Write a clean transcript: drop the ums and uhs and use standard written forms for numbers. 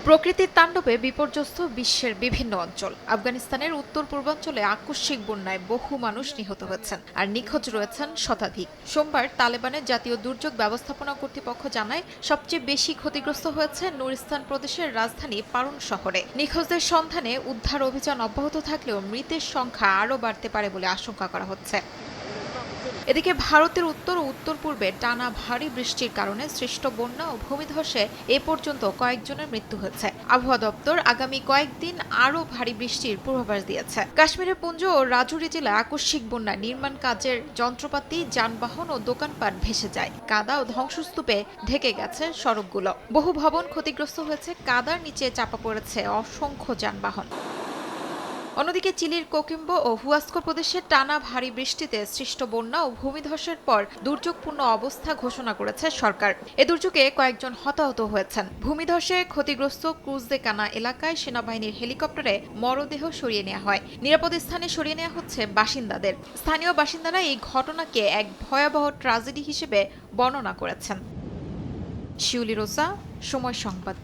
প্রকৃতির তাণ্ডবে বিপর্যস্ত বিশ্বের বিভিন্ন অঞ্চল। আফগানিস্তানের উত্তর পূর্বাঞ্চলে আকস্মিক বন্যায় বহু মানুষ নিহত হয়েছেন আর নিখোঁজ রয়েছেন শতাধিক। সোমবার তালেবানের জাতীয় দুর্যোগ ব্যবস্থাপনা কর্তৃপক্ষ জানায়, সবচেয়ে বেশি ক্ষতিগ্রস্ত হয়েছে নুরিস্তান প্রদেশের রাজধানী পারুন শহরে। নিখোঁজদের সন্ধানে উদ্ধার অভিযান অব্যাহত থাকলেও মৃতের সংখ্যা আরও বাড়তে পারে বলে আশঙ্কা করা হচ্ছে। এদিকে ভারতের উত্তর ও উত্তর পূর্বে টানা ভারী বৃষ্টির কারণে সৃষ্ট বন্যা ও ভূমিধসে এ পর্যন্ত কয়েকজনের মৃত্যু হয়েছে। আবহাওয়া দপ্তর আগামী কয়েকদিন আরও ভারী বৃষ্টির পূর্বাভাস দিয়েছে। কাশ্মীরের পুঞ্জ ও রাজৌরি জেলায় আকস্মিক বন্যায় নির্মাণ কাজের যন্ত্রপাতি, যানবাহন ও দোকানপাট ভেসে যায়। কাদা ও ধ্বংসস্তূপে ঢেকে গেছে সড়কগুলো। বহু ভবন ক্ষতিগ্রস্ত হয়েছে, কাদার নিচে চাপা পড়েছে অসংখ্য যানবাহন। অন্যদিকে চিলির কোকিম্বো ও হুয়াস্কো প্রদেশে টানা ভারী বৃষ্টিতে সৃষ্ট বন্যা ও ভূমিধসের পর দুর্যোগপূর্ণ অবস্থা ঘোষণা করেছে সরকার। এ দুর্যোগে কয়েকজন হতাহত হয়েছেন। ভূমিধসে ক্ষতিগ্রস্ত ক্রুজদেকানা এলাকায় সেনাবাহিনীর হেলিকপ্টারে মরদেহ সরিয়ে নেওয়া হয়। নিরাপদ স্থানে সরিয়ে নেওয়া হচ্ছে বাসিন্দাদের। স্থানীয় বাসিন্দারা এই ঘটনাকে এক ভয়াবহ ট্র্যাজেডি হিসেবে বর্ণনা করেছেন। শিউলি রোসা, সময় সংবাদ।